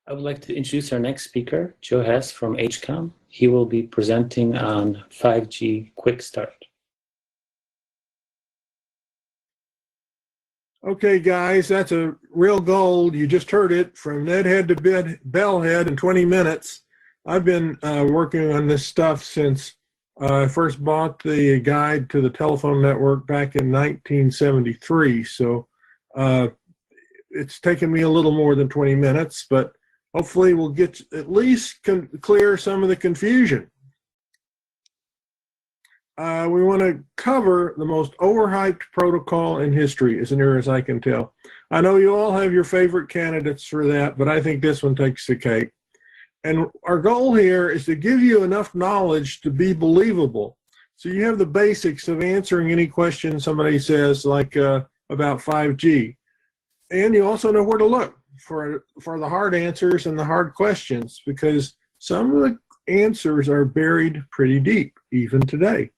I would like to introduce our next speaker, Joe Hess from HCOM. He will be presenting on 5G Quickstart. Okay, guys, that's a real gold. You just heard it from Nedhead to Bellhead in 20 minutes. I've been working on this stuff since I first bought the guide to the telephone network back in 1973. So it's taken me a little more than 20 minutes, but hopefully we'll get at least clear some of the confusion. We want to cover the most overhyped protocol in history, as near as I can tell. I know you all have your favorite candidates for that, but I think this one takes the cake. And our goal here is to give you enough knowledge to be believable. So you have the basics of answering any question somebody says, like about 5G. And you also know where to look for the hard answers and the hard questions, because some of the answers are buried pretty deep, even today.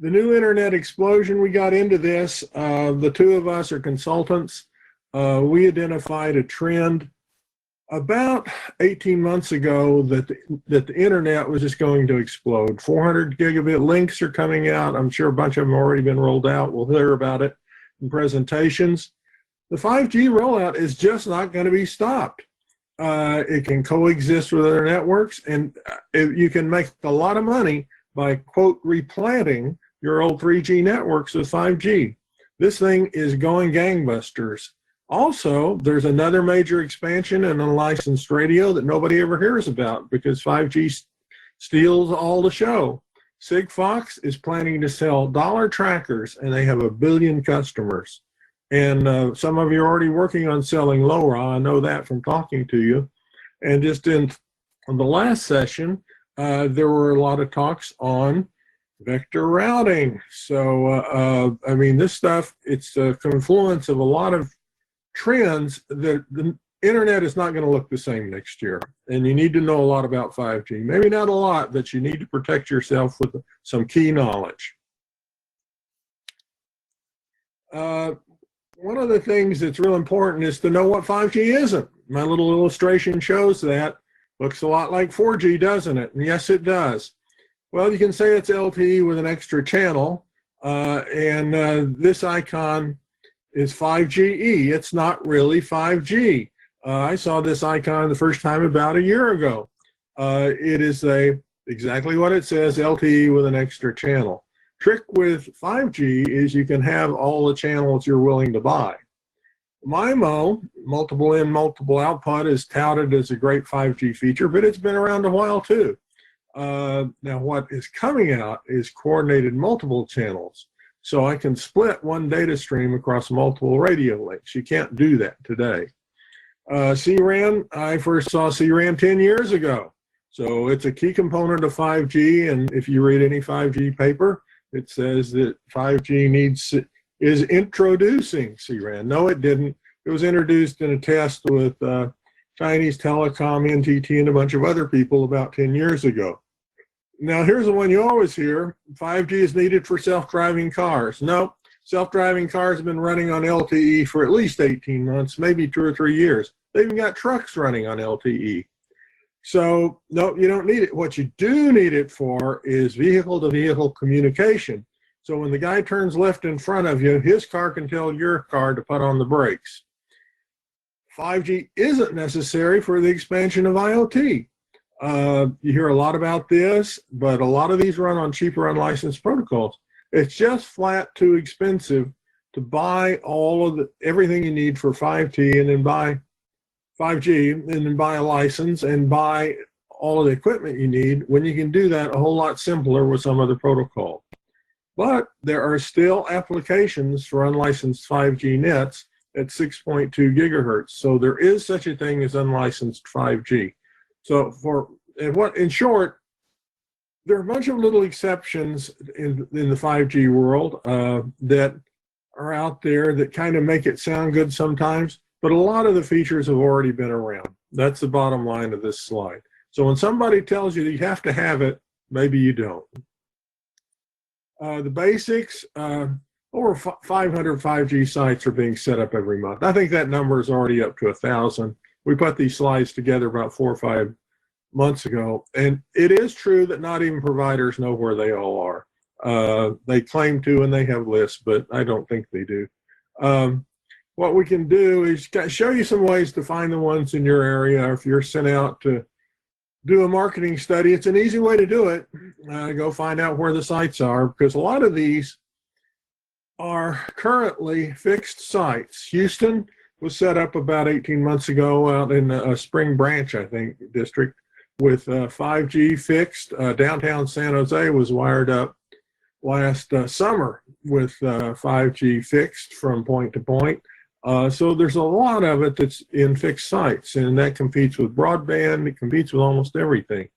The new internet explosion, we got into this. The two of us are consultants. We identified a trend about 18 months ago that the internet was just going to explode. 400 gigabit links are coming out. I'm sure a bunch of them have already been rolled out. We'll hear about it in presentations. The 5G rollout is just not going to be stopped. It can coexist with other networks, and you can make a lot of money by, quote, replanting your old 3G networks with 5G. This thing is going gangbusters. Also, there's another major expansion in unlicensed radio that nobody ever hears about because 5G steals all the show. Sigfox is planning to sell dollar trackers, and they have 1 billion customers. And some of you are already working on selling LoRa. I know that from talking to you. And just in the last session, there were a lot of talks on vector routing. So, I mean, this stuff, it's a confluence of a lot of trends that the internet is not going to look the same next year. And you need to know a lot about 5G. Maybe not a lot, but you need to protect yourself with some key knowledge. One of the things that's real important is to know what 5G isn't. My little illustration shows that. Looks a lot like 4G, doesn't it? And yes, it does. Well, you can say it's LTE with an extra channel, and this icon is 5GE. It's not really 5G. I saw this icon the first time about a year ago. It is exactly what it says, LTE with an extra channel. Trick with 5G is you can have all the channels you're willing to buy. MIMO, multiple in, multiple output, is touted as a great 5G feature, but it's been around a while too. Now what is coming out is coordinated multiple channels. So I can split one data stream across multiple radio links. You can't do that today. CRAN, I first saw CRAN 10 years ago. So it's a key component of 5G, and if you read any 5G paper, it says that 5G is introducing CRAN. No, it didn't. It was introduced in a test with Chinese Telecom, NTT, and a bunch of other people about 10 years ago. Now, here's the one you always hear. 5G is needed for self-driving cars. No, self-driving cars have been running on LTE for at least 18 months, maybe 2 or 3 years. They even got trucks running on LTE. So, no, you don't need it. What you do need it for is vehicle-to-vehicle communication. So when the guy turns left in front of you, his car can tell your car to put on the brakes. 5G isn't necessary for the expansion of IoT. You hear a lot about this, but a lot of these run on cheaper unlicensed protocols. It's just flat too expensive to buy everything you need for 5G and then buy 5G and then buy a license and buy all of the equipment you need when you can do that a whole lot simpler with some other protocol. But there are still applications for unlicensed 5G nets at 6.2 gigahertz. So there is such a thing as unlicensed 5G. So in short, there are a bunch of little exceptions in the 5G world that are out there that kind of make it sound good sometimes, but a lot of the features have already been around. That's the bottom line of this slide. So when somebody tells you that you have to have it, maybe you don't. The basics, over 500 5G sites are being set up every month. I think that number is already up to 1,000. We put these slides together about 4 or 5 months ago, and it is true that not even providers know where they all are. They claim to, and they have lists, but I don't think they do. What we can do is show you some ways to find the ones in your area. Or if you're sent out to do a marketing study, it's an easy way to do it. Go find out where the sites are, because a lot of these are currently fixed sites. Houston was set up about 18 months ago out in a Spring Branch, I think, district with 5G fixed. Downtown San Jose was wired up last summer with 5G fixed from point to point. So there's a lot of it that's in fixed sites, and that competes with broadband. It competes with almost everything.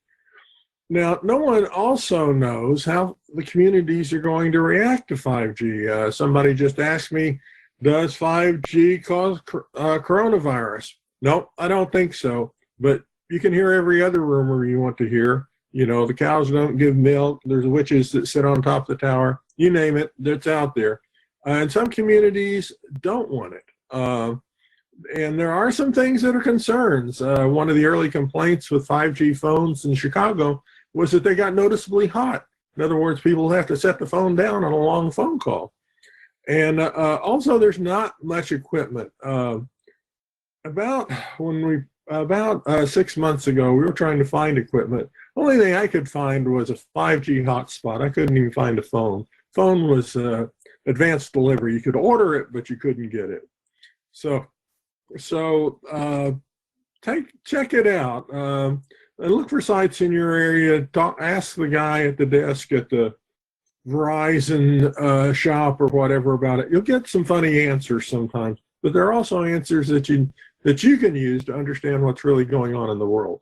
Now, no one also knows how the communities are going to react to 5G. Somebody just asked me, does 5G cause coronavirus? No, I don't think so. But you can hear every other rumor you want to hear. You know, the cows don't give milk. There's witches that sit on top of the tower. You name it, that's out there. And some communities don't want it. And there are some things that are concerns. One of the early complaints with 5G phones in Chicago was that they got noticeably hot. In other words, people have to set the phone down on a long phone call. And also, there's not much equipment. About 6 months ago, we were trying to find equipment. Only thing I could find was a 5G hotspot. I couldn't even find a phone. Phone was advanced delivery. You could order it, but you couldn't get it. So check it out. And look for sites in your area. Ask the guy at the desk at the Verizon shop or whatever about it. You'll get some funny answers sometimes, but there are also answers that you can use to understand what's really going on in the world.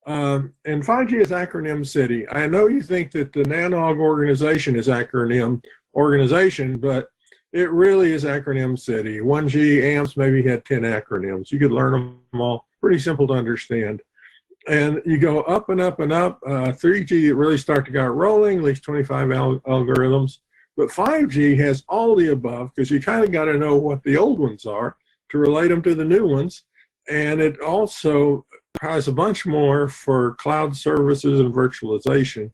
And 5G is acronym city. I know you think that the NANOG organization is acronym organization, but it really is acronym city. 1G amps maybe had 10 acronyms. You could learn them all. Pretty simple to understand. And you go up and up and up. 3G, it really start to get rolling, at least 25 algorithms. But 5G has all the above, because you kind of got to know what the old ones are to relate them to the new ones. And it also has a bunch more for cloud services and virtualization.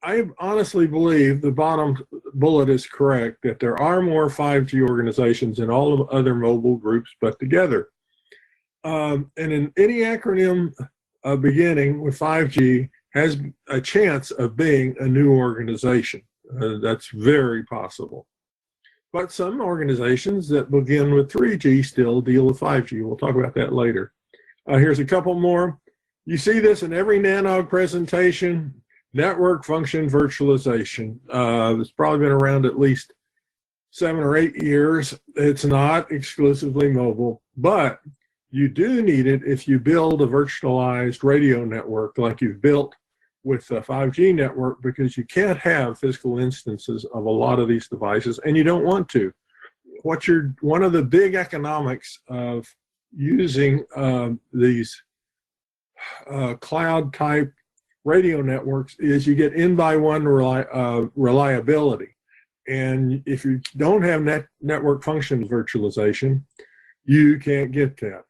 I honestly believe the bottom bullet is correct, that there are more 5G organizations than all of other mobile groups put together. And in any acronym beginning with 5G has a chance of being a new organization. That's very possible. But some organizations that begin with 3G still deal with 5G. We'll talk about that later. Here's a couple more. You see this in every NANOG presentation. Network function virtualization. It's probably been around at least 7 or 8 years. It's not exclusively mobile, but you do need it if you build a virtualized radio network like you've built with the 5G network, because you can't have physical instances of a lot of these devices, and you don't want to. One of the big economics of using these cloud type radio networks is you get in by one reliability. And if you don't have network function virtualization, you can't get that.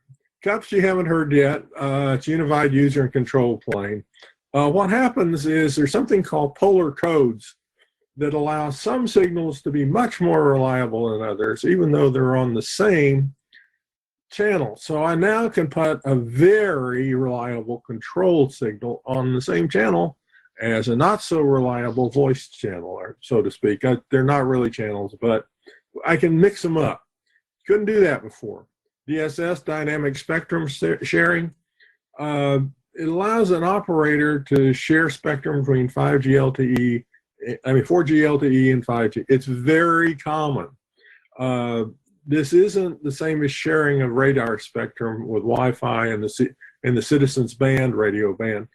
CUPS you haven't heard yet. It's Unified User and Control Plane. What happens is there's something called polar codes that allow some signals to be much more reliable than others, even though they're on the same channel. So I now can put a very reliable control signal on the same channel as a not so reliable voice channel, or so to speak. They're not really channels, but I can mix them up. Couldn't do that before. DSS, dynamic spectrum sharing. It allows an operator to share spectrum between 4G LTE and 5G. It's very common. This isn't the same as sharing of radar spectrum with Wi-Fi and the citizens band, radio band.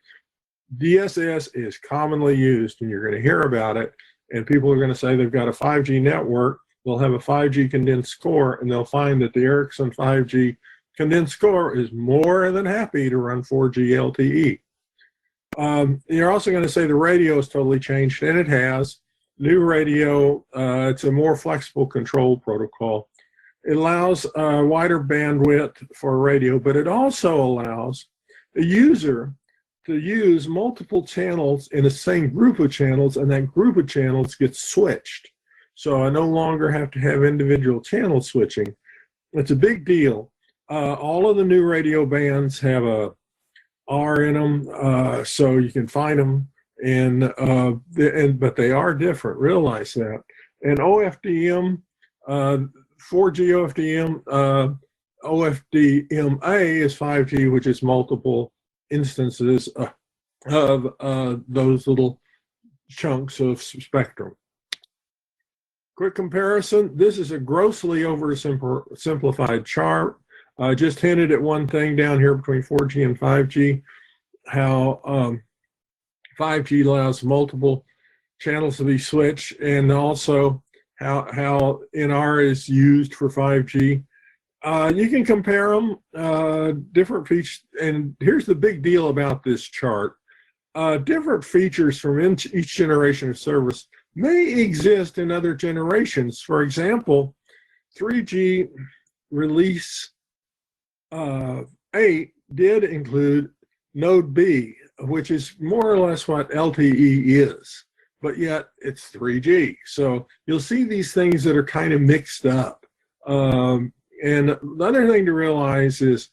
DSS is commonly used, and you're going to hear about it, and people are going to say they've got a 5G network. They'll have a 5G condensed core, and they'll find that the Ericsson 5G condensed core is more than happy to run 4G LTE. You're also going to say the radio has totally changed, and it has. new radio. It's a more flexible control protocol. It allows wider bandwidth for radio, but it also allows the user to use multiple channels in the same group of channels, and that group of channels gets switched. So I no longer have to have individual channel switching. It's a big deal. All of the new radio bands have a R in them, so you can find them, but they are different. Realize that. And OFDM, 4G OFDM, OFDMA is 5G, which is multiple instances of those little chunks of spectrum. Quick comparison. This is a grossly oversimplified chart. I just hinted at one thing down here between 4G and 5G, how 5G allows multiple channels to be switched, and also how NR is used for 5G. You can compare them, different features, and here's the big deal about this chart. Different features from each generation of service may exist in other generations. For example, 3G release 8 did include Node B, which is more or less what LTE is, but yet it's 3G. So you'll see these things that are kind of mixed up. And the other thing to realize is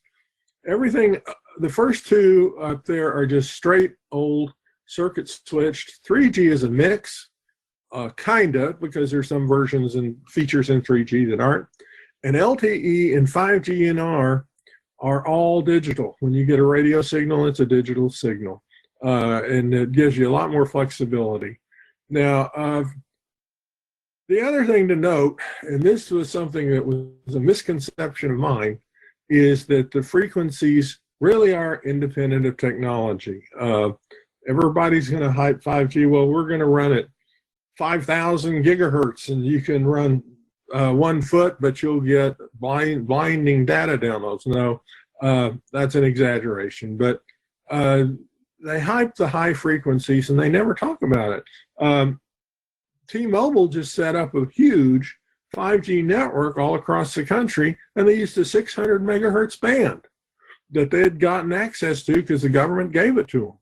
everything, the first two up there are just straight old circuit switched. 3G is a mix, kinda, because there's some versions and features in 3G that aren't. And LTE and 5G NR are all digital. When you get a radio signal, it's a digital signal. And it gives you a lot more flexibility. Now, the other thing to note, and this was something that was a misconception of mine, is that the frequencies really are independent of technology. Everybody's going to hype 5G. Well, we're going to run at 5,000 gigahertz, and you can run 1 foot, but you'll get blinding data downloads. No, that's an exaggeration. But they hype the high frequencies, and they never talk about it. T-Mobile just set up a huge 5G network all across the country, and they used a 600 megahertz band that they had gotten access to because the government gave it to them.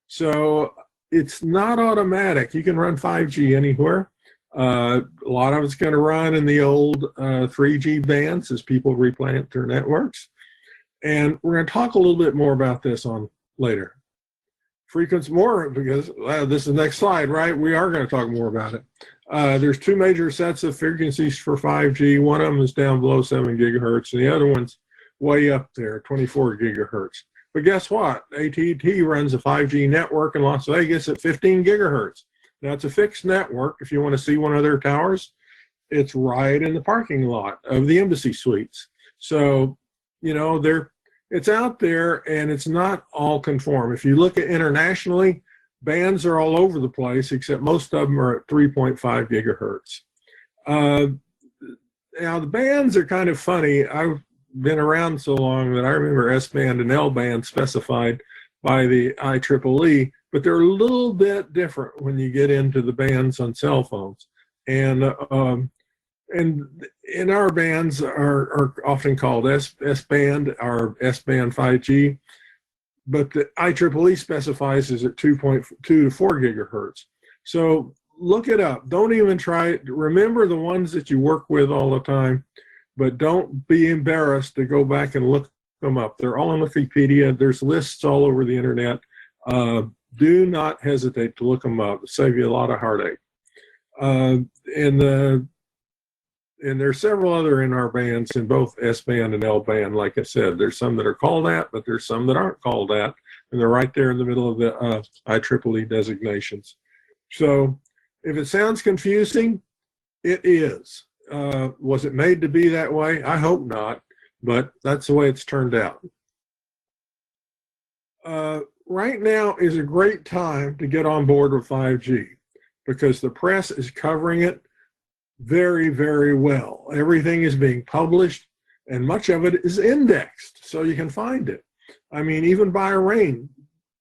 So it's not automatic. You can run 5G anywhere. A lot of it's going to run in the old 3G bands as people replant their networks. And we're going to talk a little bit more about this on later. Frequency more, because this is the next slide, right? We are going to talk more about it. There's two major sets of frequencies for 5G. One of them is down below 7 gigahertz, and the other one's way up there, 24 gigahertz. But guess what? AT&T runs a 5G network in Las Vegas at 15 gigahertz. Now, it's a fixed network. If you want to see one of their towers, it's right in the parking lot of the Embassy Suites. So, you know, it's out there, and it's not all conform. If you look at internationally, bands are all over the place, except most of them are at 3.5 gigahertz. Now, the bands are kind of funny. I've been around so long that I remember S-band and L-band specified by the IEEE, but they're a little bit different when you get into the bands on cell phones. And in our bands are often called S-band or S-band 5G, but the IEEE specifies is at 2.2 to 4 gigahertz. So look it up. Don't even try it. Remember the ones that you work with all the time, but don't be embarrassed to go back and look them up. They're all on Wikipedia. There's lists all over the internet. Do not hesitate to look them up. It'll save you a lot of heartache. And there's several other in our bands in both S-band and L-band. Like I said, there's some that are called that, but there's some that aren't called that, and they're right there in the middle of the IEEE designations. So if it sounds confusing, it is. Was it made to be that way? I hope not, but that's the way it's turned out. Right now is a great time to get on board with 5G because the press is covering it very, very well. Everything is being published, and much of it is indexed, so you can find it. I mean, even Bahrain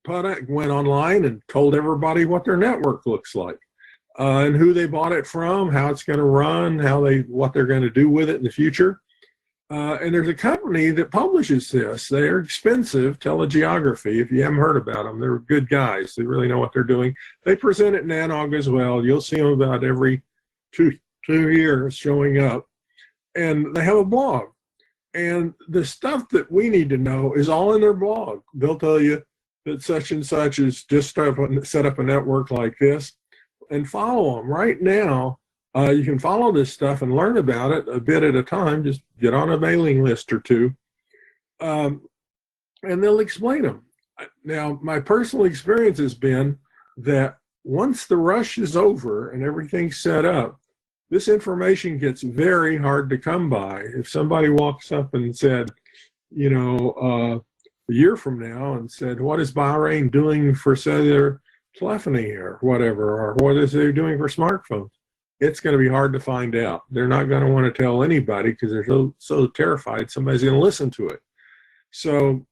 went online and told everybody what their network looks like. and who they bought it from, how it's going to run, what they're going to do with it in the future. And there's a company that publishes this. They're expensive, Telegeography. If you haven't heard about them, they're good guys. They really know what they're doing. They present at NANOG as well. You'll see them about every two years showing up. And they have a blog. And the stuff that we need to know is all in their blog. They'll tell you that such and such is just set up a network like this, and follow them. Right now, you can follow this stuff and learn about it a bit at a time. Just get on a mailing list or two, and they'll explain them. Now, my personal experience has been that once the rush is over and everything's set up, this information gets very hard to come by. If somebody walks up and said, a year from now and said, what is Bahrain doing for cellular telephony or whatever, or what is they doing for smartphones? It's going to be hard to find out. They're not going to want to tell anybody because they're so terrified somebody's going to listen to it. So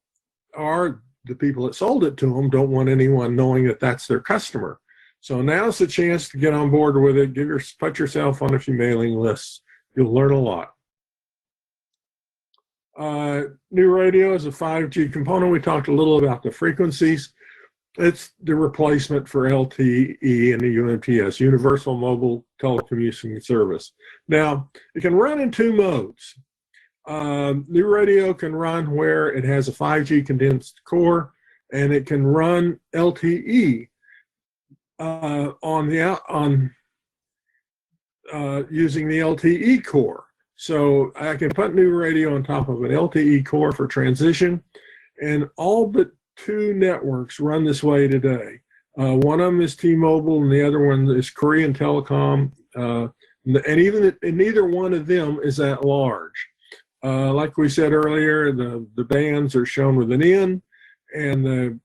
the people that sold it to them don't want anyone knowing that that's their customer. So now's the chance to get on board with it. Put yourself on a few mailing lists. You'll learn a lot. New radio is a 5G component. We talked a little about the frequencies. It's the replacement for LTE and the UMTS, Universal Mobile Telecommunication Service. Now, it can run in two modes. New radio can run where it has a 5G condensed core, and it can run LTE using the LTE core. So I can put new radio on top of an LTE core for transition, and all but two networks run this way today. One of them is T-Mobile, and the other one is Korean Telecom, and neither one of them is that large. Like we said earlier, the bands are shown with an N, and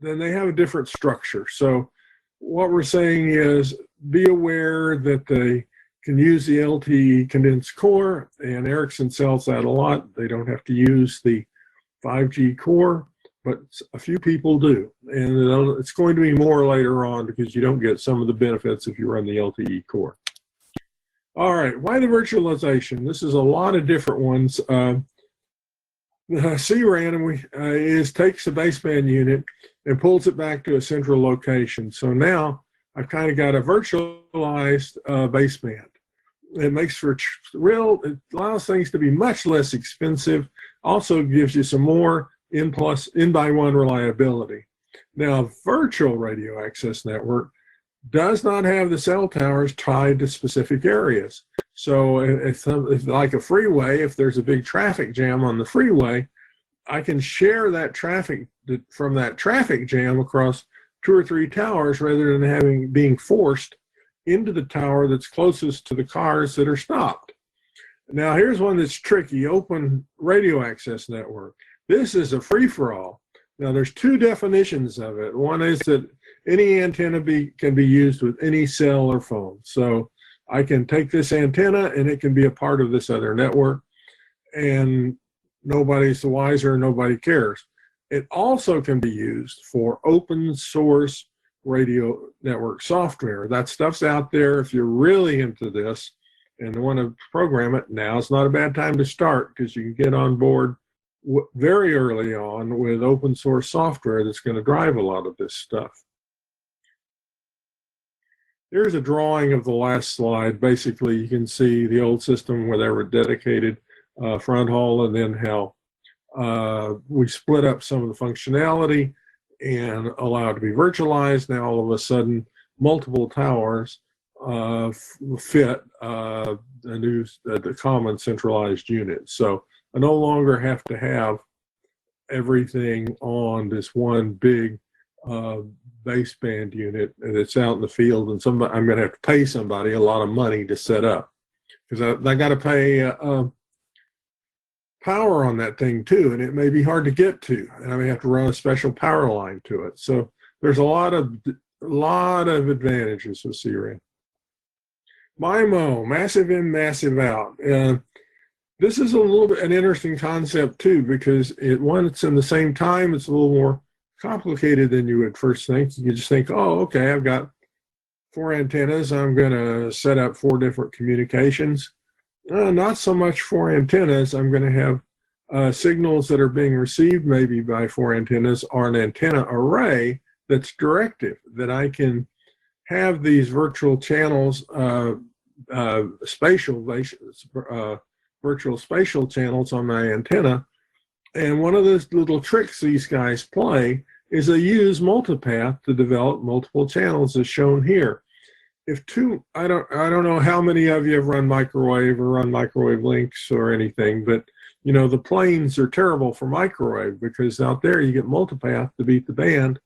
then they have a different structure. So what we're saying is be aware that they can use the LTE condensed core, and Ericsson sells that a lot. They don't have to use the 5G core, but a few people do. And it's going to be more later on because you don't get some of the benefits if you run the LTE core. All right, why the virtualization? This is a lot of different ones. The CRAN takes the baseband unit and pulls it back to a central location. So now I've kind of got a virtualized baseband. It makes for it allows things to be much less expensive. Also gives you some more N by 1 reliability. Now, virtual radio access network does not have the cell towers tied to specific areas. So if like a freeway, if there's a big traffic jam on the freeway, I can share that traffic from that traffic jam across 2 or 3 towers rather than being forced into the tower that's closest to the cars that are stopped. Now, here's one that's tricky, open radio access network. This is a free-for-all. Now, there's 2 definitions of it. One is that any antenna can be used with any cell or phone. So I can take this antenna and it can be a part of this other network, and nobody's the wiser, nobody cares. It also can be used for open source radio network software. That stuff's out there. If you're really into this and want to program it, now's not a bad time to start because you can get on board very early on with open source software that's going to drive a lot of this stuff. Here's a drawing of the last slide. Basically, you can see the old system where they were dedicated front haul, and then how we split up some of the functionality and allow it to be virtualized. Now, all of a sudden, multiple towers fit the common centralized unit. So I no longer have to have everything on this one big baseband unit that's out in the field, and I'm going to have to pay somebody a lot of money to set up because I got to pay power on that thing too, and it may be hard to get to, and I may have to run a special power line to it. So there's a lot of advantages with CRAN. MIMO, massive in, massive out. This is a little bit an interesting concept too, because it's in the same time, it's a little more complicated than you would first think. You just think, oh, okay, I've got 4 antennas. I'm going to set up 4 different communications. Not so much 4 antennas. I'm going to have signals that are being received maybe by 4 antennas, or an antenna array that's directive, that I can have these virtual channels, virtual spatial channels on my antenna. And one of those little tricks these guys play is they use multipath to develop multiple channels, as shown here. If two, I don't know how many of you have run microwave or run microwave links or anything, but you know, the planes are terrible for microwave because out there you get multipath to beat the band.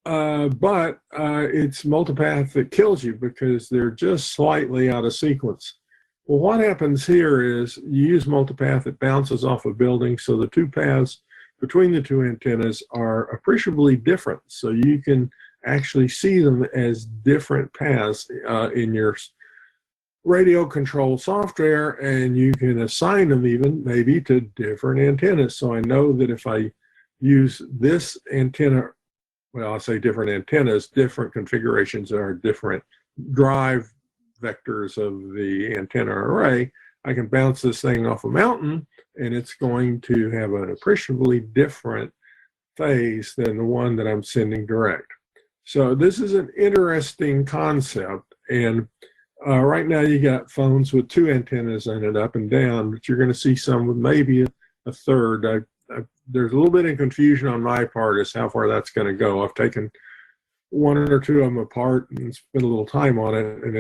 But it's multipath that kills you because they're just slightly out of sequence. Well, what happens here is you use multipath that bounces off a building, so the 2 paths between the 2 antennas are appreciably different. So you can actually see them as different paths in your radio control software, and you can assign them even maybe to different antennas. So I know that if I use this antenna, well, I'll say different antennas, different configurations are different drive vectors of the antenna array, I can bounce this thing off a mountain and it's going to have an appreciably different phase than the one that I'm sending direct. So this is an interesting concept, and right now you got phones with 2 antennas in it up and down, but you're going to see some with maybe a third. There's a little bit of confusion on my part as how far that's going to go. I've taken 1 or 2 of them apart and spent a little time on it, and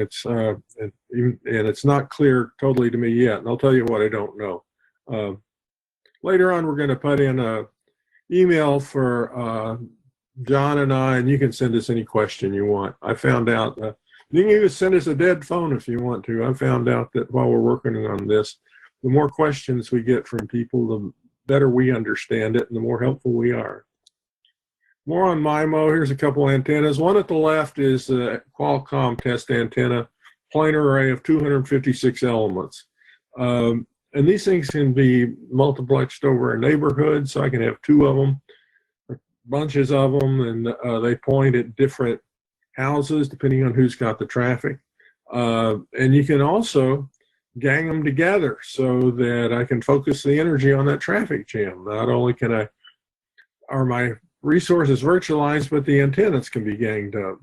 it's not clear totally to me yet. And I'll tell you what I don't know. Later on, we're going to put in a email for John and I, and you can send us any question you want. I found out you can even send us a dead phone if you want to. I found out that while we're working on this, the more questions we get from people, the better we understand it and the more helpful we are. More on MIMO. Here's a couple antennas. One at the left is a Qualcomm test antenna, planar array of 256 elements. And these things can be multiplexed over a neighborhood, so I can have 2 of them, bunches of them, and they point at different houses depending on who's got the traffic. And you can also gang them together so that I can focus the energy on that traffic jam. Not only are my resources virtualized, but the antennas can be ganged up.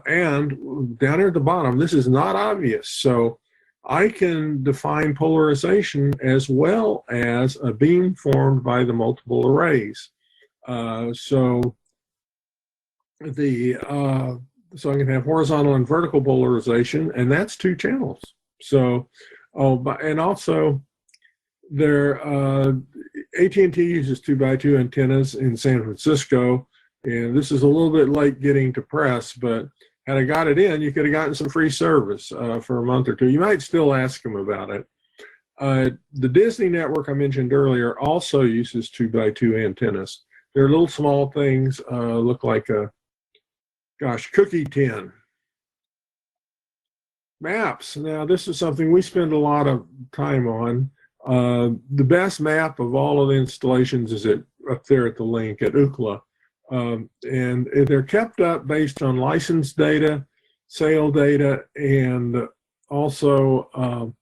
And down here at the bottom, this is not obvious. So I can define polarization as well as a beam formed by the multiple arrays. So I can have horizontal and vertical polarization, and that's 2 channels. So, and also AT&T uses 2x2 antennas in San Francisco, and this is a little bit late getting to press, but had I got it in, you could have gotten some free service for a month or 2. You might still ask them about it. The Disney network I mentioned earlier also uses 2x2 antennas. They're little small things, look like a, cookie tin. Maps. Now, this is something we spend a lot of time on. The best map of all of the installations is up there at the link at Ookla. And they're kept up based on license data, sale data, and also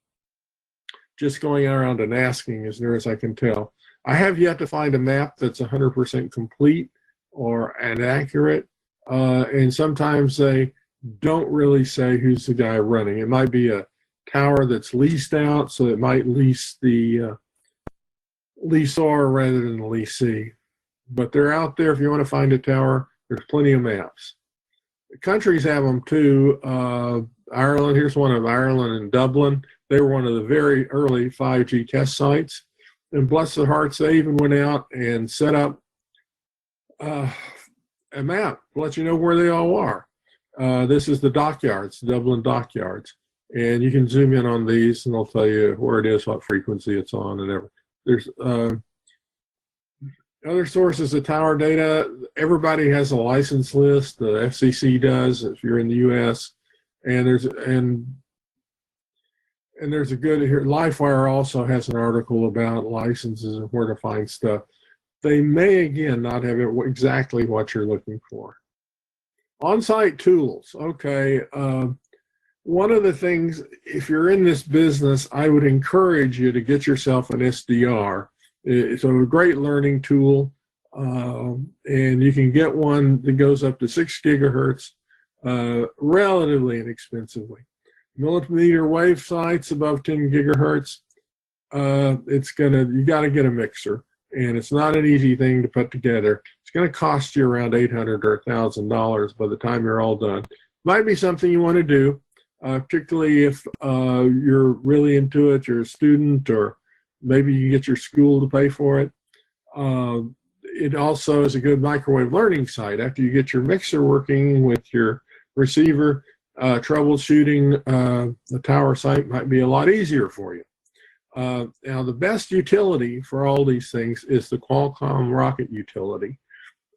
just going around and asking as near as I can tell. I have yet to find a map that's 100% complete and accurate. And sometimes they don't really say who's the guy running. It might be a tower that's leased out, so it might lease the leaseor rather than the leasee. But they're out there. If you want to find a tower, there's plenty of maps. The countries have them too. Ireland, here's one of Ireland and Dublin. They were one of the very early 5G test sites. And bless their hearts, they even went out and set up a map to let you know where they all are. This is the dockyards, Dublin dockyards. And you can zoom in on these and they'll tell you where it is, what frequency it's on, and everything. There's other sources of tower data. Everybody has a license list. The FCC does if you're in the US. And there's a good here. LifeWire also has an article about licenses and where to find stuff. They may again not have it exactly what you're looking for. On-site tools. Okay. One of the things, if you're in this business, I would encourage you to get yourself an SDR. It's a great learning tool, and you can get one that goes up to 6 gigahertz relatively inexpensively. Millimeter wave sites above 10 gigahertz, you got to get a mixer, and it's not an easy thing to put together. It's going to cost you around $800 or $1,000 by the time you're all done. Might be something you want to do. Particularly if you're really into it, you're a student, or maybe you get your school to pay for it. It also is a good microwave learning site. After you get your mixer working with your receiver, troubleshooting the tower site might be a lot easier for you. Now, the best utility for all these things is the Qualcomm Rocket utility.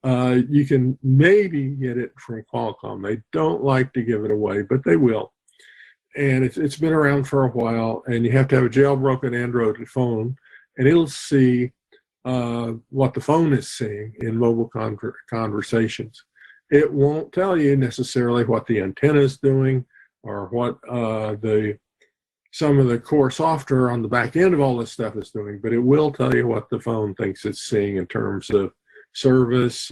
You can maybe get it from Qualcomm. They don't like to give it away, but they will. And it's been around for a while, and you have to have a jailbroken Android phone, and it'll see what the phone is seeing in mobile conversations. It won't tell you necessarily what the antenna is doing or what some of the core software on the back end of all this stuff is doing, but it will tell you what the phone thinks it's seeing in terms of service.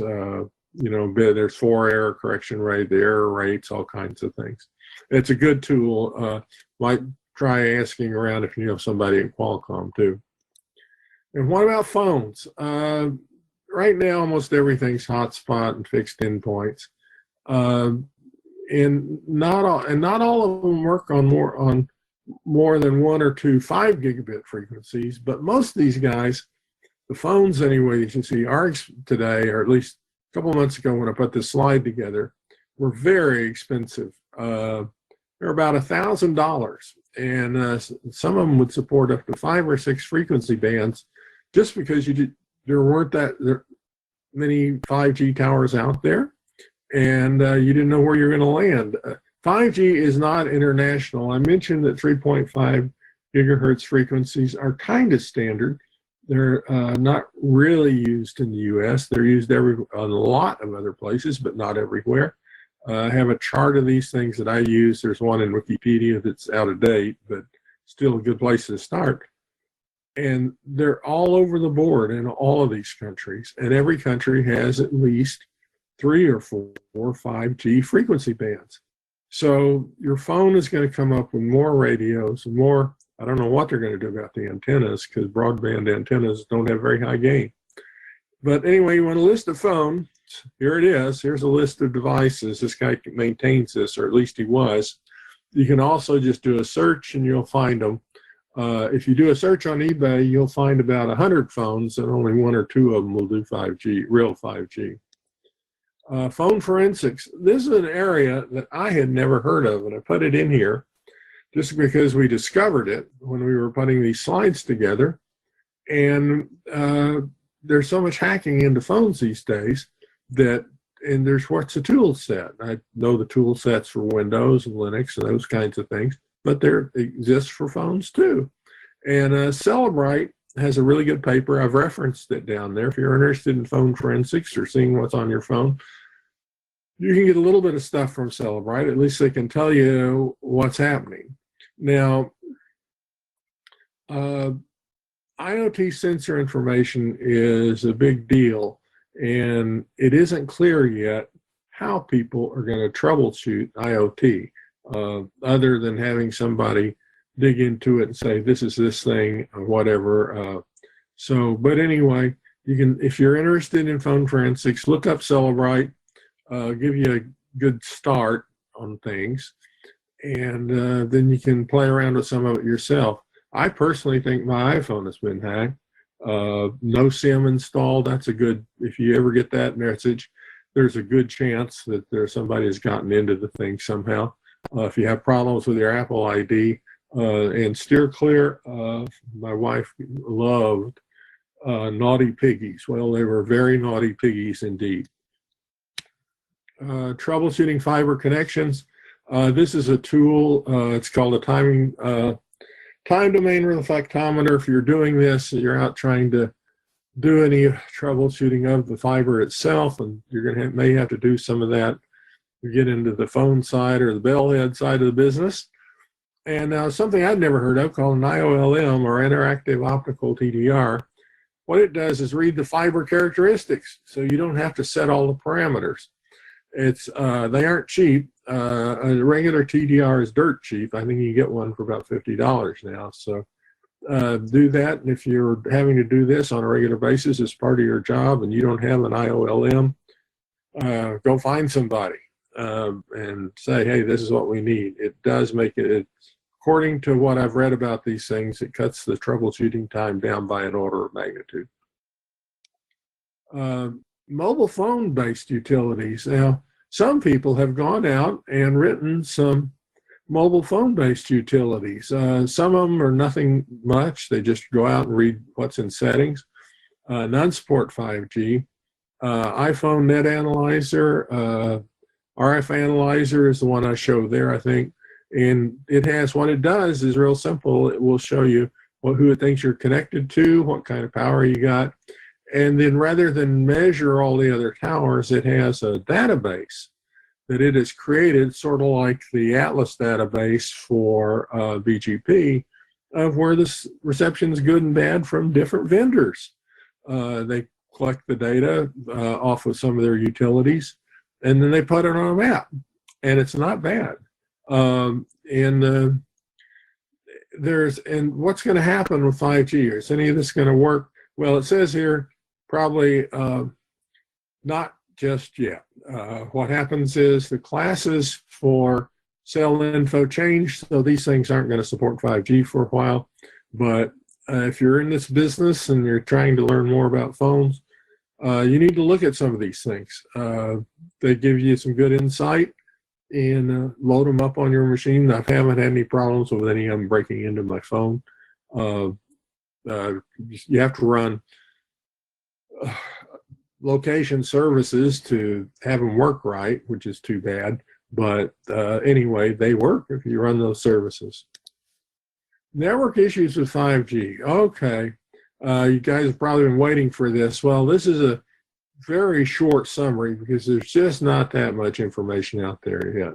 There's 4 error correction rate, the error rates, all kinds of things. It's a good tool. Might try asking around if you know somebody at Qualcomm too. And what about phones? Right now, almost everything's hotspot and fixed endpoints, and not all of them work on more than 1 or 2 5 gigabit frequencies. But most of these guys, the phones anyway, you can see are today, or at least a couple of months ago when I put this slide together, were very expensive. They're about $1,000, and some of them would support up to 5 or 6 frequency bands, just because there weren't that many 5G towers out there, and you didn't know where you're going to land. 5G is not international. I mentioned that 3.5 gigahertz frequencies are kind of standard. They're not really used in the U.S. They're used a lot of other places, but not everywhere. I have a chart of these things that I use. There's one in Wikipedia that's out of date, but still a good place to start. And they're all over the board in all of these countries. And every country has at least 3 or 4 5G frequency bands. So your phone is going to come up with more radios and more. I don't know what they're going to do about the antennas, because broadband antennas don't have very high gain. But anyway, you want to list a phone. Here it is. Here's a list of devices. This guy maintains this, or at least he was. You can also just do a search and you'll find them. If you do a search on eBay, you'll find about 100 phones, and only 1 or 2 of them will do 5G, real 5G. Phone forensics. This is an area that I had never heard of, and I put it in here just because we discovered it when we were putting these slides together. And there's so much hacking into phones these days and there's what's a tool set. I know the tool sets for Windows and Linux and those kinds of things, but there exists for phones too. And Celebrite has a really good paper. I've referenced it down there. If you're interested in phone forensics or seeing what's on your phone, you can get a little bit of stuff from Celebrite. At least they can tell you what's happening. Now, IoT sensor information is a big deal, and it isn't clear yet how people are going to troubleshoot IoT, other than having somebody dig into it and say, this is this thing, or whatever. But anyway, you can, if you're interested in phone forensics, look up Celebrite, give you a good start on things, and then you can play around with some of it yourself. I personally think my iPhone has been hacked. No SIM installed. That's a good, if you ever get that message, there's a good chance that somebody has gotten into the thing somehow. If you have problems with your Apple ID, and steer clear. My wife loved naughty piggies. Well, they were very naughty piggies indeed. Troubleshooting fiber connections. This is a tool. It's called a time domain reflectometer. If you're doing this, you're out trying to do any troubleshooting of the fiber itself, and you're may have to do some of that. We get into the phone side or the bellhead side of the business. And now something I'd never heard of called an IOLM, or interactive optical TDR. What it does is read the fiber characteristics, so you don't have to set all the parameters. They aren't cheap. A regular TDR is dirt cheap. I think you get one for about $50 now. So do that. And if you're having to do this on a regular basis as part of your job and you don't have an IOLM, go find somebody and say, hey, this is what we need. It does make it, according to what I've read about these things, it cuts the troubleshooting time down by an order of magnitude. Mobile phone based utilities. Now, some people have gone out and written some mobile phone based utilities. Some of them are nothing much. They just go out and read what's in settings. None support 5G. iPhone Net Analyzer, RF Analyzer is the one I show there, I think. And it has, what it does is real simple. It will show you who it thinks you're connected to, what kind of power you got. And then rather than measure all the other towers, it has a database that it has created, sort of like the Atlas database for BGP, of where the reception is good and bad from different vendors. They collect the data off of some of their utilities, and then they put it on a map, and it's not bad. And what's going to happen with 5G? Is any of this going to work? Well, it says here, probably not just yet. What happens is the classes for cell info change, so these things aren't going to support 5G for a while. But if you're in this business and you're trying to learn more about phones, you need to look at some of these things. They give you some good insight, and load them up on your machine. I haven't had any problems with any of them breaking into my phone. You have to run location services to have them work right, which is too bad. But anyway, they work if you run those services. Network issues with 5G. Okay, you guys have probably been waiting for this. Well, this is a very short summary because there's just not that much information out there yet.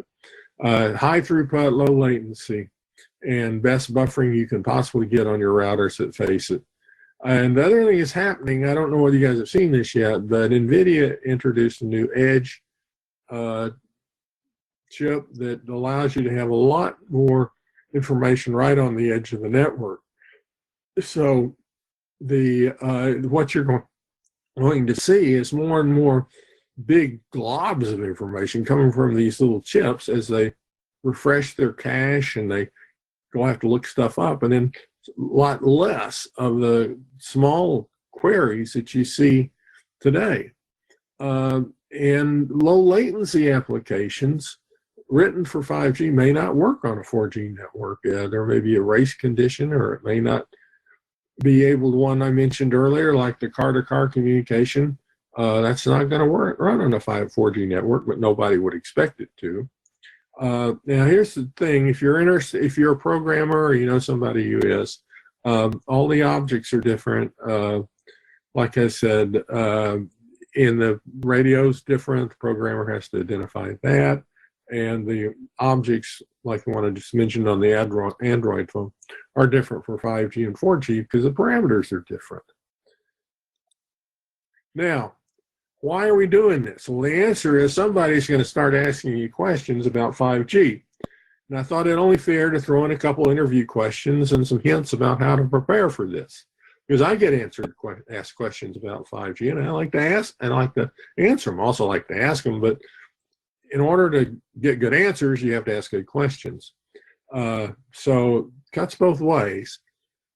High throughput, low latency, and best buffering you can possibly get on your routers that face it. And the other thing is happening, I don't know whether you guys have seen this yet, but NVIDIA introduced a new Edge chip that allows you to have a lot more information right on the edge of the network. So what you're going to see is more and more big globs of information coming from these little chips as they refresh their cache and they go have to look stuff up, and then a lot less of the small queries that you see today. And low latency applications written for 5G may not work on a 4G network. There may be a race condition, or it may not be able to, one I mentioned earlier, like the car-to-car communication. That's not going to run on a 4G network, but nobody would expect it to. Now, here's the thing: if you're interested, if you're a programmer or you know somebody who is, all the objects are different. Like I said, in the radio's different. The programmer has to identify that, and the objects, like the one I just mentioned on the Android phone, are different for 5G and 4G because the parameters are different. Now, why are we doing this? Well, the answer is somebody's going to start asking you questions about 5G. And I thought it only fair to throw in a couple interview questions and some hints about how to prepare for this. Because I get asked questions about 5G, and I like to ask and I like to answer them. I also like to ask them, but in order to get good answers, you have to ask good questions. So cuts both ways.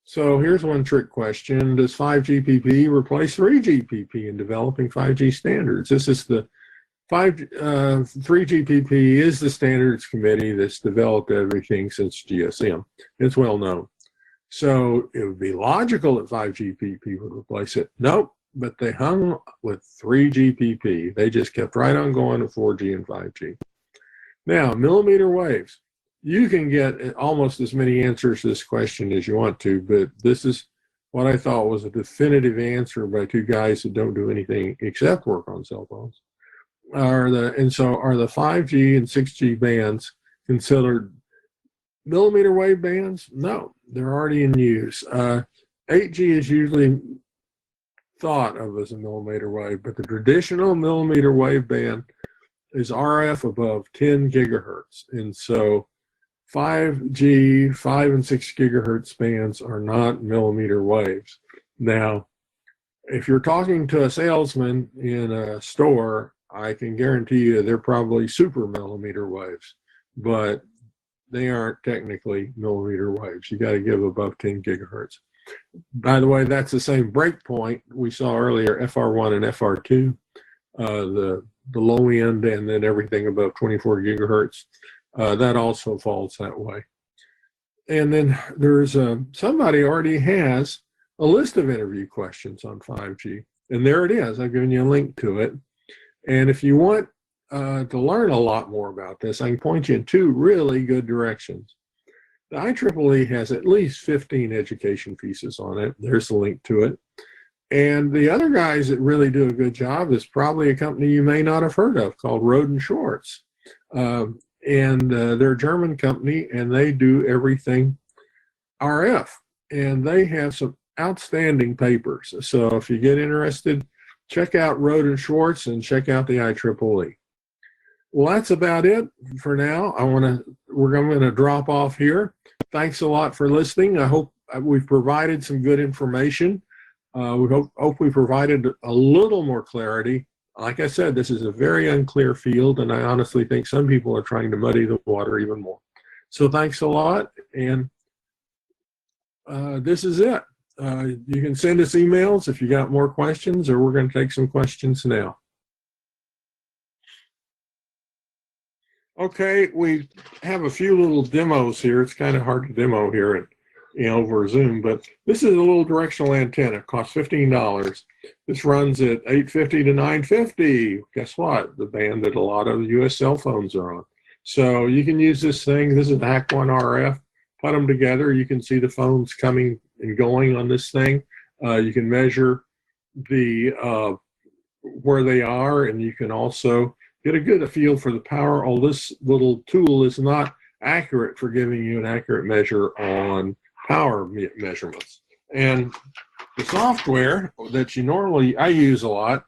So here's one trick question. Does 5GPP replace 3GPP in developing 5G standards? This is the 3GPP is the standards committee that's developed everything since GSM. It's well known. So it would be logical that 5GPP would replace it. Nope, but they hung with 3GPP. They just kept right on going to 4G and 5G. Now, millimeter waves. You can get almost as many answers to this question as you want to, but this is what I thought was a definitive answer by two guys that don't do anything except work on cell phones. are the 5G and 6G bands considered millimeter wave bands? No, they're already in use. 8G is usually thought of as a millimeter wave, but the traditional millimeter wave band is RF above 10 gigahertz. And so 5G, 5 and 6 gigahertz bands are not millimeter waves. Now, if you're talking to a salesman in a store, I can guarantee you they're probably super millimeter waves, but they aren't technically millimeter waves. You got to give above 10 gigahertz. By the way, that's the same breakpoint we saw earlier, FR1 and FR2, the low end, and then everything above 24 gigahertz. That also falls that way. And then there's somebody already has a list of interview questions on 5G. And there it is. I've given you a link to it. And if you want to learn a lot more about this, I can point you in two really good directions. The IEEE has at least 15 education pieces on it. There's a link to it. And the other guys that really do a good job is probably a company you may not have heard of called Rohde & Schwarz. They're a German company, and they do everything RF. And they have some outstanding papers. So if you get interested, check out Rohde & Schwarz and check out the IEEE. Well, that's about it for now. We're going to drop off here. Thanks a lot for listening. I hope we've provided some good information. We hope we provided a little more clarity. Like I said, this is a very unclear field, and I honestly think some people are trying to muddy the water even more. So thanks a lot, and this is it. You can send us emails if you got more questions, or we're going to take some questions now. Okay, we have a few little demos here. It's kind of hard to demo here over Zoom, but this is a little directional antenna. It costs $15. This runs at 850 to 950. Guess what? The band that a lot of US cell phones are on. So you can use this thing. This is the HAC1 RF. Put them together. You can see the phones coming and going on this thing. You can measure the where they are, and you can also get a good feel for the power. All this little tool is not accurate for giving you an accurate measure on power measurements. And the software that I use a lot,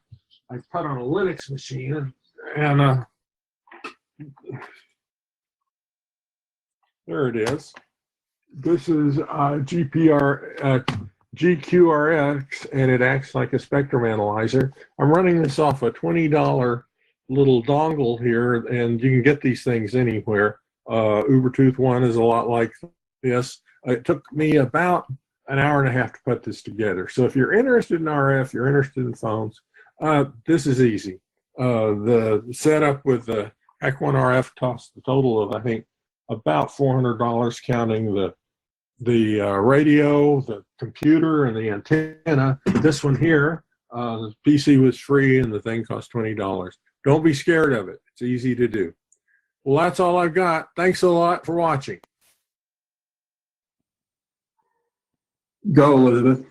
I put on a Linux machine, and there it is. This is GQRX, and it acts like a spectrum analyzer. I'm running this off a $20 little dongle here, and you can get these things anywhere. Ubertooth one is a lot like this. It took me about an hour and a half to put this together. So if you're interested in RF, you're interested in phones, this is easy. The setup with the HAC1 RF costs the total of, I think, about $400, counting the radio, the computer, and the antenna. This one here, the PC was free, and the thing cost $20. Don't be scared of it. It's easy to do. Well, that's all I've got. Thanks a lot for watching. Go, Elizabeth.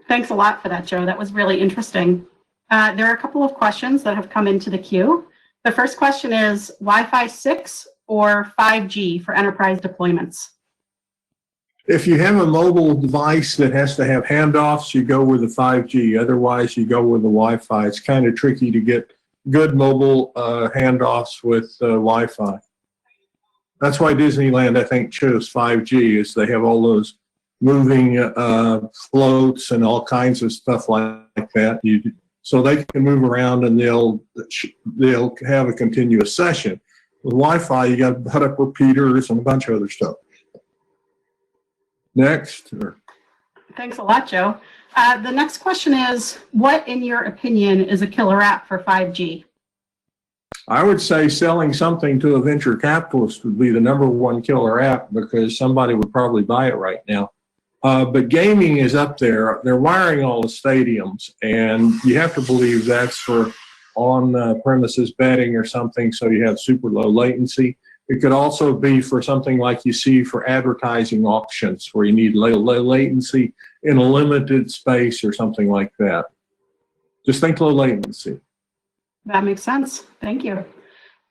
Thanks a lot for that, Joe. That was really interesting. There are a couple of questions that have come into the queue. The first question is Wi-Fi 6 or 5G for enterprise deployments? If you have a mobile device that has to have handoffs, you go with the 5G. Otherwise, you go with the Wi-Fi. It's kind of tricky to get good mobile handoffs with Wi-Fi. That's why Disneyland, I think, chose 5G, is they have all those moving floats and all kinds of stuff like that. So they can move around, and they'll have a continuous session. With Wi-Fi, you got to put up repeaters and a bunch of other stuff. Next. Thanks a lot, Joe. The next question is, what, in your opinion, is a killer app for 5G? I would say selling something to a venture capitalist would be the #1 killer app, because somebody would probably buy it right now. But gaming is up there. They're wiring all the stadiums, and you have to believe that's for on-premises betting or something, so you have super low latency. It could also be for something like you see for advertising auctions, where you need low latency in a limited space or something like that. Just think low latency. That makes sense. Thank you.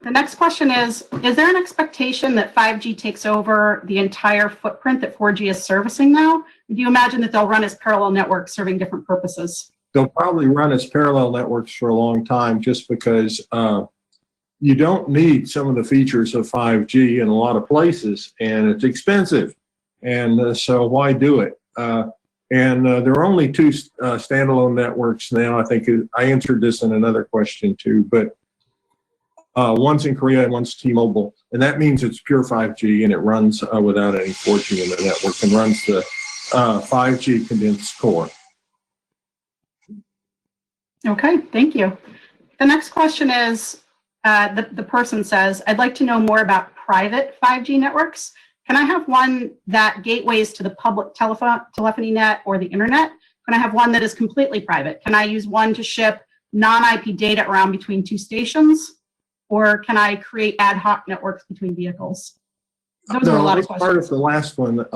The next question is there an expectation that 5G takes over the entire footprint that 4G is servicing now? Do you imagine that they'll run as parallel networks serving different purposes? They'll probably run as parallel networks for a long time just because you don't need some of the features of 5G in a lot of places, and it's expensive. And so why do it? There are only two standalone networks now. I think I answered this in another question too, but one's in Korea and one's T-Mobile, and that means it's pure 5G and it runs without any 4G in the network and runs the 5G condensed core. Okay, thank you. The next question is, the person says, I'd like to know more about private 5G networks. Can I have one that gateways to the public telephony net or the internet? Can I have one that is completely private? Can I use one to ship non-IP data around between two stations? Or can I create ad hoc networks between vehicles? Those are a lot of questions. Part of the last one,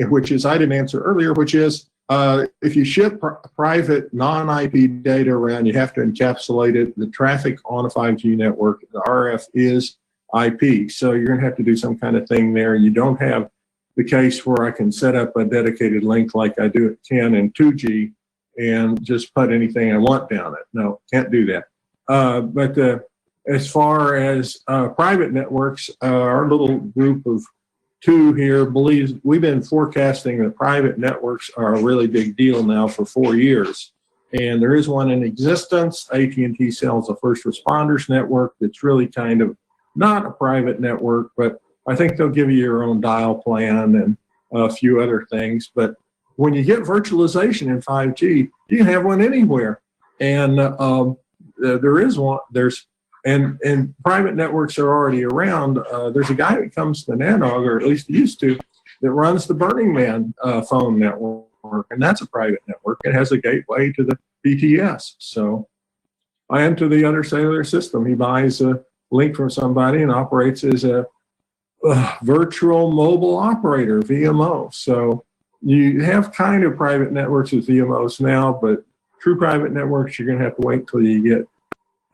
which is I didn't answer earlier, which is if you ship private non-IP data around, you have to encapsulate it. The traffic on a 5G network, the RF is IP. So you're going to have to do some kind of thing there. You don't have the case where I can set up a dedicated link like I do at 10 and 2G and just put anything I want down it. No, can't do that. But as far as private networks, our little group of two here believes we've been forecasting that private networks are a really big deal now for 4 years. And there is one in existence. AT&T sells a first responders network that's really kind of not a private network, but I think they'll give you your own dial plan and a few other things. But when you get virtualization in 5G, you can have one anywhere. And there is one, and private networks are already around. There's a guy that comes to NANOG, or at least he used to, that runs the Burning Man phone network, and that's a private network. It has a gateway to the BTS. So, and to the other cellular system. He buys a link from somebody and operates as a virtual mobile operator, VMO. So you have kind of private networks with VMOs now, but true private networks, you're going to have to wait till you get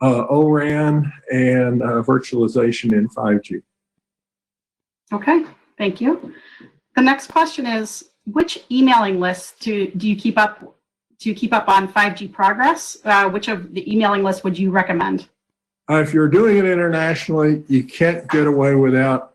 ORAN and virtualization in 5G. Okay, thank you. The next question is, which emailing lists do you keep up on 5G progress? Which of the emailing lists would you recommend? If you're doing it internationally, you can't get away without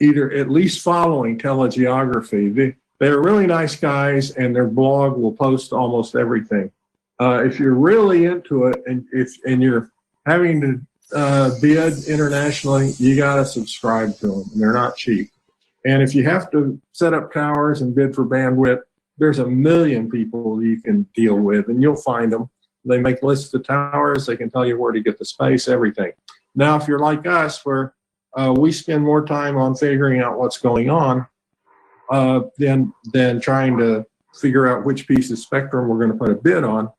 either at least following telegeography. They're really nice guys, and their blog will post almost everything. If you're really into it, and you're having to bid internationally, you got to subscribe to them. And they're not cheap. And if you have to set up towers and bid for bandwidth, there's a million people you can deal with, and you'll find them. They make lists of towers. They can tell you where to get the space, everything. Now, if you're like us, where we spend more time on figuring out what's going on than trying to figure out which piece of spectrum we're going to put a bid on,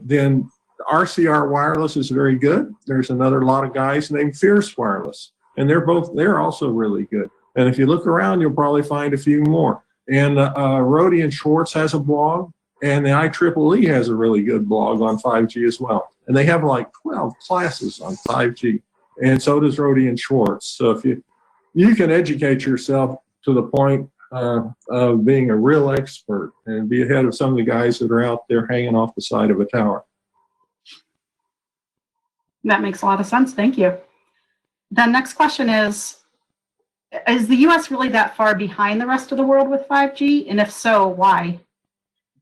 then RCR Wireless is very good. There's another lot of guys named Fierce Wireless, and they're also really good. And if you look around, you'll probably find a few more. And Rhodey and Schwartz has a blog, and the IEEE has a really good blog on 5G as well. And they have like 12 classes on 5G, and so does Rhodey and Schwartz. So if you can educate yourself to the point of being a real expert and be ahead of some of the guys that are out there hanging off the side of a tower. That makes a lot of sense. Thank you. The next question is the U.S. really that far behind the rest of the world with 5G? And if so, why?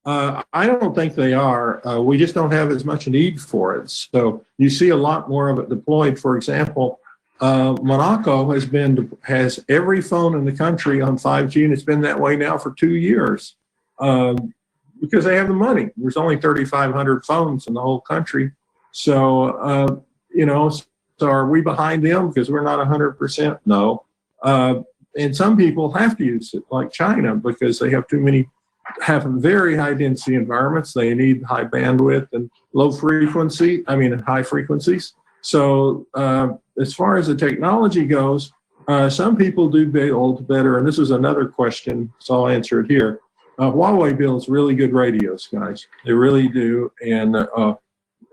I don't think they are. We just don't have as much need for it. So you see a lot more of it deployed. For example, Monaco has every phone in the country on 5G, and it's been that way now for 2 years because they have the money. There's only 3,500 phones in the whole country. So, so are we behind them because we're not 100%? No. And some people have to use it, like China, because they have very high density environments. They need high bandwidth and high frequencies. So as far as the technology goes, some people do build better. And this is another question, so I'll answer it here. Huawei builds really good radios, guys. They really do. And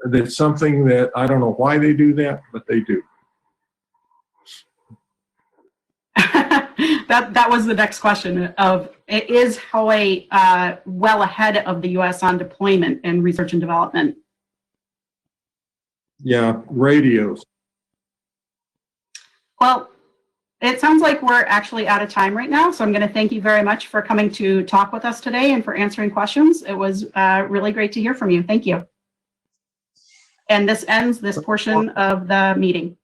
that's something that I don't know why they do that, but they do. That was the next question of, is Huawei well ahead of the US on deployment and research and development? Yeah, radios. Well, it sounds like we're actually out of time right now, so I'm going to thank you very much for coming to talk with us today and for answering questions. It was really great to hear from you. Thank you. And this ends this portion of the meeting.